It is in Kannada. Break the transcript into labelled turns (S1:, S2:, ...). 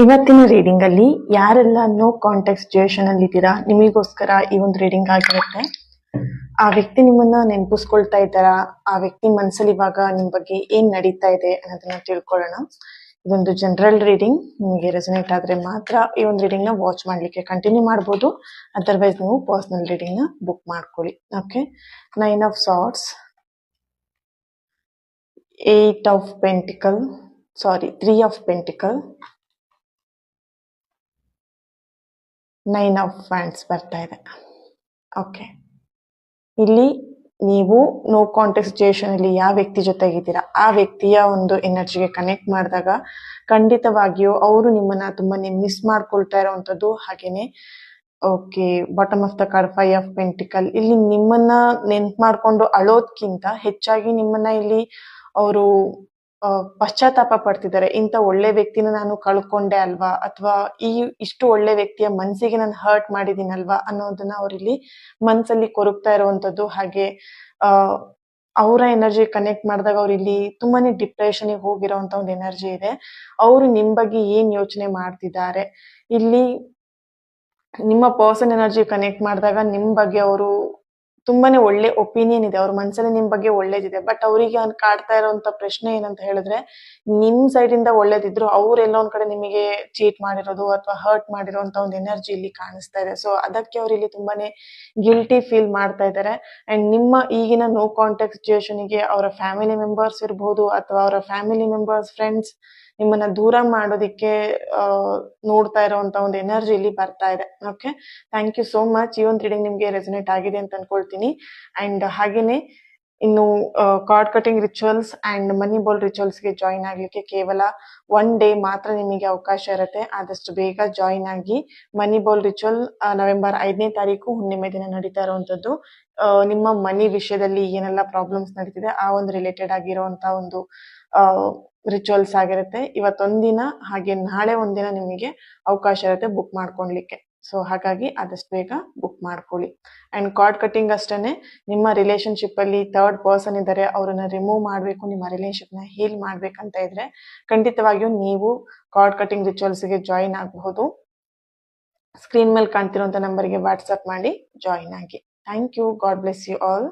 S1: ಇವತ್ತಿನ ರೀಡಿಂಗ್ ಅಲ್ಲಿ ಯಾರೆಲ್ಲ ನೋ ಕಾಂಟ್ಯಾಕ್ಟ್ ಸಿಚುಯೇಷನ್ ಅಲ್ಲಿ ಇದ್ದೀರಾ ನಿಮಗೋಸ್ಕರ ಈ ಒಂದು ರೀಡಿಂಗ್ ಆಗಿರುತ್ತೆ. ಆ ವ್ಯಕ್ತಿ ನಿಮ್ಮನ್ನ ನೆನಪಿಸ್ಕೊಳ್ತಾ ಇದ್ದಾರಾ, ಆ ವ್ಯಕ್ತಿ ಮನಸ್ಸಲ್ಲಿ ಇವಾಗ ನಿಮ್ ಬಗ್ಗೆ ಏನ್ ನಡೀತಾ ಇದೆ ಅನ್ನೋದನ್ನ ತಿಳ್ಕೊಳ್ಳೋಣ. ಇದೊಂದು ಜನರಲ್ ರೀಡಿಂಗ್. ನಿಮಗೆ ರೆಸನೇಟ್ ಆದ್ರೆ ಮಾತ್ರ ಈ ಒಂದು ರೀಡಿಂಗ್ ನ ವಾಚ್ ಮಾಡ್ಲಿಕ್ಕೆ ಕಂಟಿನ್ಯೂ ಮಾಡಬಹುದು. ಅದರ್ವೈಸ್ ನೀವು ಪರ್ಸನಲ್ ರೀಡಿಂಗ್ ನ ಬುಕ್ ಮಾಡ್ಕೊಳ್ಳಿ. Okay. 9 of swords, 8 of pentacle, 3 of pentacle, 9 of wands ಬರ್ತಾ ಇದೆ. ಓಕೆ, ಇಲ್ಲಿ ನೀವು ನೋ ಕಾಂಟ್ಯಾಕ್ಟ್ ಸಿಚುಯೇಷನ್ ಅಲ್ಲಿ ಯಾವ ವ್ಯಕ್ತಿ ಜೊತೆಗಿದ್ದೀರಾ ಆ ವ್ಯಕ್ತಿಯ ಒಂದು ಎನರ್ಜಿಗೆ ಕನೆಕ್ಟ್ ಮಾಡಿದಾಗ ಖಂಡಿತವಾಗಿಯೂ ಅವರು ನಿಮ್ಮನ್ನ ತುಂಬಾನೇ ಮಿಸ್ ಮಾಡ್ಕೊಳ್ತಾ ಇರೋವಂಥದ್ದು. ಹಾಗೇನೆ okay, bottom of the card 5 of pentacle. ಇಲ್ಲಿ ನಿಮ್ಮನ್ನ ನೆನ್ಪು ಮಾಡ್ಕೊಂಡು ಅಳೋದ್ಕಿಂತ ಹೆಚ್ಚಾಗಿ ನಿಮ್ಮನ್ನ ಇಲ್ಲಿ ಅವರು ಪಶ್ಚಾತ್ತಾಪ ಪಡ್ತಿದ್ದಾರೆ. ಇಂಥ ಒಳ್ಳೆ ವ್ಯಕ್ತಿನ ನಾನು ಕಳ್ಕೊಂಡೆ ಅಲ್ವಾ, ಅಥವಾ ಇಷ್ಟು ಒಳ್ಳೆ ವ್ಯಕ್ತಿಯ ಮನ್ಸಿಗೆ ನಾನು ಹರ್ಟ್ ಮಾಡಿದೀನಲ್ವಾ ಅನ್ನೋದನ್ನ ಅವ್ರಿಲ್ಲಿ ಮನ್ಸಲ್ಲಿ ಕೊರಗ್ತಾ ಇರುವಂತದ್ದು. ಹಾಗೆ ಅವರ ಎನರ್ಜಿ ಕನೆಕ್ಟ್ ಮಾಡಿದಾಗ ಅವ್ರು ಇಲ್ಲಿ ತುಂಬಾನೇ ಡಿಪ್ರೆಷನ್ ಹೋಗಿರೋಂತ ಒಂದು ಎನರ್ಜಿ ಇದೆ. ಅವರು ನಿಮ್ ಬಗ್ಗೆ ಏನ್ ಯೋಚನೆ ಮಾಡ್ತಿದ್ದಾರೆ, ಇಲ್ಲಿ ನಿಮ್ಮ ಪರ್ಸನ್ ಎನರ್ಜಿ ಕನೆಕ್ಟ್ ಮಾಡಿದಾಗ ನಿಮ್ ಬಗ್ಗೆ ಅವರು ತುಂಬಾನೇ ಒಳ್ಳೆ ಒಪಿನಿಯನ್ ಇದೆ, ಅವ್ರ ಮನ್ಸಲ್ಲಿ ನಿಮ್ ಬಗ್ಗೆ ಒಳ್ಳೇದಿದೆ. ಬಟ್ ಅವರಿಗೆ ಕಾಡ್ತಾ ಇರೋಂತ ಪ್ರಶ್ನೆ ಏನಂತ ಹೇಳಿದ್ರೆ, ನಿಮ್ ಸೈಡ್ ಇಂದ ಒಳ್ಳೇದಿದ್ರು ಅವ್ರೆಲ್ಲೋ ಒಂದ್ ಕಡೆ ನಿಮಗೆ ಚೀಟ್ ಮಾಡಿರೋದು ಅಥವಾ ಹರ್ಟ್ ಮಾಡಿರೋಂತ ಒಂದು ಎನರ್ಜಿ ಇಲ್ಲಿ ಕಾಣಿಸ್ತಾ ಇದೆ. ಸೊ ಅದಕ್ಕೆ ಅವ್ರು ಇಲ್ಲಿ ತುಂಬಾನೇ ಗಿಲ್ಟಿ ಫೀಲ್ ಮಾಡ್ತಾ ಇದ್ದಾರೆ. ಅಂಡ್ ನಿಮ್ಮ ಈಗಿನ ನೋ ಕಾಂಟ್ಯಾಕ್ಟ್ ಸಿಚುಯೇಷನ್ ಗೆ ಅವರ ಫ್ಯಾಮಿಲಿ ಮೆಂಬರ್ಸ್ ಇರ್ಬೋದು ಅಥವಾ ಅವರ ಫ್ಯಾಮಿಲಿ ಮೆಂಬರ್ಸ್, ಫ್ರೆಂಡ್ಸ್ ನಿಮ್ಮನ್ನ ದೂರ ಮಾಡೋದಿಕ್ಕೆ ನೋಡ್ತಾ ಇರೋಂತ ಒಂದು ಎನರ್ಜಿ ಇಲ್ಲಿ ಬರ್ತಾ ಇದೆ. Okay, thank you so much. ಈ ಒಂದು ರೀಡಿಂಗ್ ನಿಮ್ಗೆ ರೆಸನೇಟ್ ಆಗಿದೆ ಅಂತ ಅನ್ಕೊಳ್ತೀನಿ. ಅಂಡ್ ಹಾಗೇನೆ ಇನ್ನು card cutting rituals and money ball rituals ಗೆ ಜಾಯಿನ್ ಆಗ್ಲಿಕ್ಕೆ ಕೇವಲ 1 ಡೇ ಮಾತ್ರ ನಿಮಗೆ ಅವಕಾಶ ಇರುತ್ತೆ. ಆದಷ್ಟು ಬೇಗ ಜಾಯಿನ್ ಆಗಿ. ಮನಿ ಬಾಲ್ ರಿಚುವಲ್ ನವೆಂಬರ್ 5ನೇ ತಾರೀಕು ಹುಣ್ಣಿಮೆ ದಿನ ನಡೀತಾ ಇರುವಂತದ್ದು. ನಿಮ್ಮ ಮನಿ ವಿಷಯದಲ್ಲಿ ಏನೆಲ್ಲ ಪ್ರಾಬ್ಲಮ್ಸ್ ನಡೀತಿದೆ ಆ ಒಂದು ರಿಲೇಟೆಡ್ ಆಗಿರುವಂತ ಒಂದು ರಿಚುವಲ್ಸ್ ಆಗಿರುತ್ತೆ. ಇವತ್ತೊಂದಿನ ಹಾಗೆ ನಾಳೆ ಒಂದಿನ ನಿಮಗೆ ಅವಕಾಶ ಇರುತ್ತೆ ಬುಕ್ ಮಾಡ್ಕೊಳ್ಲಿಕ್ಕೆ. ಸೊ ಹಾಗಾಗಿ ಆದಷ್ಟು ಬೇಗ ಬುಕ್ ಮಾಡ್ಕೊಳ್ಳಿ. ಅಂಡ್ ಕಾರ್ಡ್ ಕಟಿಂಗ್ ಅಷ್ಟೇನೆ, ನಿಮ್ಮ ರಿಲೇಶನ್ಶಿಪ್ ಅಲ್ಲಿ 3rd ಪರ್ಸನ್ ಇದ್ದಾರೆ, ಅವ್ರನ್ನ ರಿಮೂವ್ ಮಾಡ್ಬೇಕು, ನಿಮ್ಮ ರಿಲೇಶನ್ಶಿಪ್ ನ ಹೀಲ್ ಮಾಡ್ಬೇಕಂತ ಇದ್ರೆ ಖಂಡಿತವಾಗಿಯೂ ನೀವು ಕಾರ್ಡ್ ಕಟಿಂಗ್ ರಿಚುವಲ್ಸ್ ಗೆ ಜಾಯಿನ್ ಆಗಬಹುದು. ಸ್ಕ್ರೀನ್ ಮೇಲೆ ಕಾಣ್ತಿರುವಂತ ನಂಬರ್ಗೆ ವಾಟ್ಸ್ಆಪ್ ಮಾಡಿ ಜಾಯಿನ್ ಆಗಿ. Thank you. God bless you all.